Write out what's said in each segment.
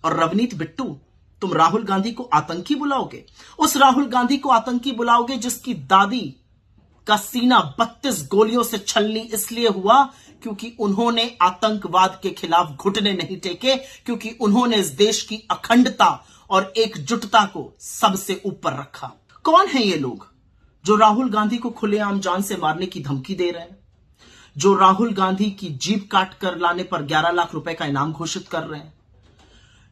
और रवनीत बिट्टू, तुम राहुल गांधी को आतंकी बुलाओगे? उस राहुल गांधी को आतंकी बुलाओगे जिसकी दादी का सीना 32 गोलियों से छलनी इसलिए हुआ क्योंकि उन्होंने आतंकवाद के खिलाफ घुटने नहीं टेके, क्योंकि उन्होंने इस देश की अखंडता और एकजुटता को सबसे ऊपर रखा। कौन है ये लोग जो राहुल गांधी को खुलेआम जान से मारने की धमकी दे रहे हैं, जो राहुल गांधी की जीभ काट कर लाने पर 11 लाख रुपए का इनाम घोषित कर रहे हैं,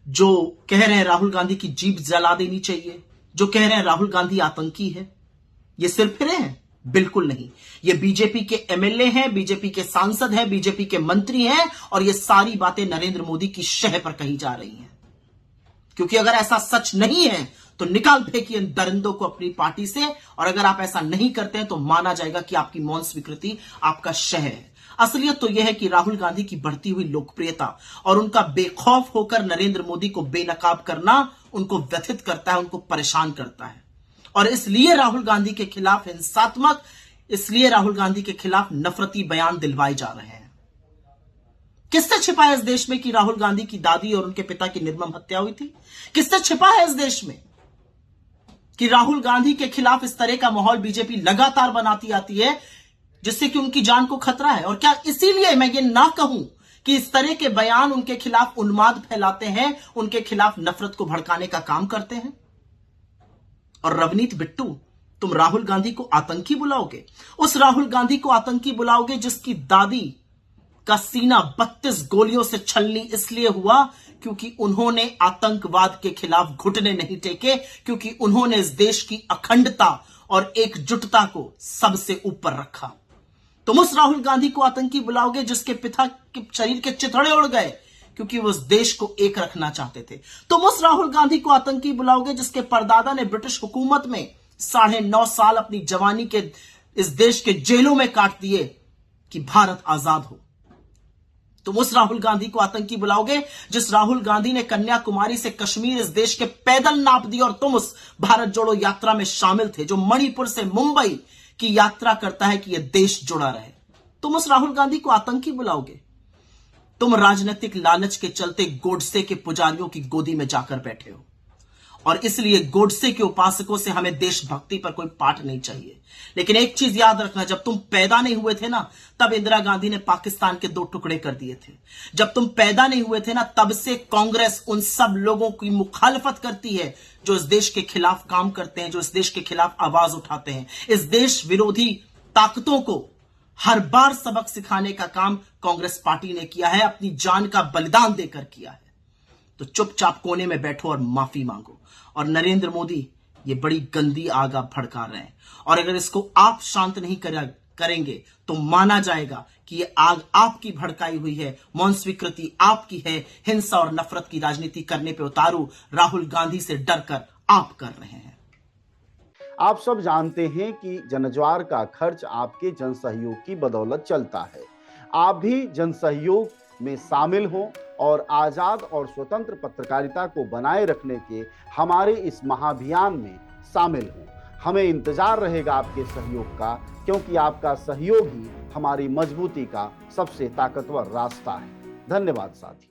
जो कह रहे हैं राहुल गांधी की जीभ जला देनी चाहिए, जो कह रहे हैं राहुल गांधी आतंकी है? ये सिर फिरे हैं? बिल्कुल नहीं। ये बीजेपी के एमएलए हैं, बीजेपी के सांसद हैं, बीजेपी के मंत्री हैं, और ये सारी बातें नरेंद्र मोदी की शह पर कही जा रही हैं। क्योंकि अगर ऐसा सच नहीं है तो निकाल फेंकिए इन दरिंदों को अपनी पार्टी से, और अगर आप ऐसा नहीं करते हैं तो माना जाएगा कि आपकी मौन स्वीकृति आपका शह है। असलियत तो यह है कि राहुल गांधी की बढ़ती हुई लोकप्रियता और उनका बेखौफ होकर नरेंद्र मोदी को बेनकाब करना उनको व्यथित करता है, उनको परेशान करता है, और इसलिए राहुल गांधी के खिलाफ हिंसात्मक, इसलिए राहुल गांधी के खिलाफ नफरती बयान दिलवाए जा रहे हैं। किससे छिपा है इस देश में कि राहुल गांधी की दादी और उनके पिता की निर्मम हत्या हुई थी? किससे छिपा है इस देश में कि राहुल गांधी के खिलाफ इस तरह का माहौल बीजेपी लगातार बनाती आती है जिससे कि उनकी जान को खतरा है? और क्या इसीलिए मैं ये ना कहूं कि इस तरह के बयान उनके खिलाफ उन्माद फैलाते हैं, उनके खिलाफ नफरत को भड़काने का काम करते हैं? और रवनीत बिट्टू, तुम राहुल गांधी को आतंकी बुलाओगे? उस राहुल गांधी को आतंकी बुलाओगे जिसकी दादी का सीना 32 गोलियों से छलनी इसलिए हुआ क्योंकि उन्होंने आतंकवाद के खिलाफ घुटने नहीं टेके, क्योंकि उन्होंने इस देश की अखंडता और एकजुटता को सबसे ऊपर रखा। तुम उस राहुल गांधी को आतंकी बुलाओगे जिसके पिता के शरीर के चिथड़े उड़ गए क्योंकि वो उस देश को एक रखना चाहते थे। तुम उस राहुल गांधी को आतंकी बुलाओगे जिसके परदादा ने ब्रिटिश हुकूमत में 9.5 साल अपनी जवानी के इस देश के जेलों में काट दिए कि भारत आजाद हो। तुम उस राहुल गांधी को आतंकी बुलाओगे जिस राहुल गांधी ने कन्याकुमारी से कश्मीर इस देश के पैदल नाप दी, और तुम उस भारत जोड़ो यात्रा में शामिल थे, जो मणिपुर से मुंबई की यात्रा करता है कि यह देश जुड़ा रहे। तुम उस राहुल गांधी को आतंकी बुलाओगे? तुम राजनीतिक लालच के चलते गोडसे के पुजारियों की गोदी में जाकर बैठे हो, और इसलिए गोडसे के उपासकों से हमें देशभक्ति पर कोई पाठ नहीं चाहिए। लेकिन एक चीज याद रखना, जब तुम पैदा नहीं हुए थे ना, तब इंदिरा गांधी ने पाकिस्तान के 2 टुकड़े कर दिए थे। जब तुम पैदा नहीं हुए थे ना, तब से कांग्रेस उन सब लोगों की मुखालफत करती है जो इस देश के खिलाफ काम करते हैं, जो इस देश के खिलाफ आवाज उठाते हैं। इस देश विरोधी ताकतों को हर बार सबक सिखाने का काम कांग्रेस पार्टी ने किया है, अपनी जान का बलिदान देकर किया है। तो चुपचाप कोने में बैठो और माफी मांगो। और नरेंद्र मोदी ये बड़ी गंदी आग आप भड़का रहे हैं, और अगर इसको आप शांत नहीं करेंगे तो माना जाएगा कि ये आग आपकी भड़काई हुई है, मौन स्वीकृति आपकी है, हिंसा और नफरत की राजनीति करने पे उतारू राहुल गांधी से डरकर आप कर रहे हैं। आप सब जानते हैं कि जनज्वार का खर्च आपके जनसहयोग की बदौलत चलता है। आप भी जनसहयोग में शामिल हों और आजाद और स्वतंत्र पत्रकारिता को बनाए रखने के हमारे इस महाअभियान में शामिल हों। हमें इंतजार रहेगा आपके सहयोग का, क्योंकि आपका सहयोग ही हमारी मजबूती का सबसे ताकतवर रास्ता है। धन्यवाद साथी।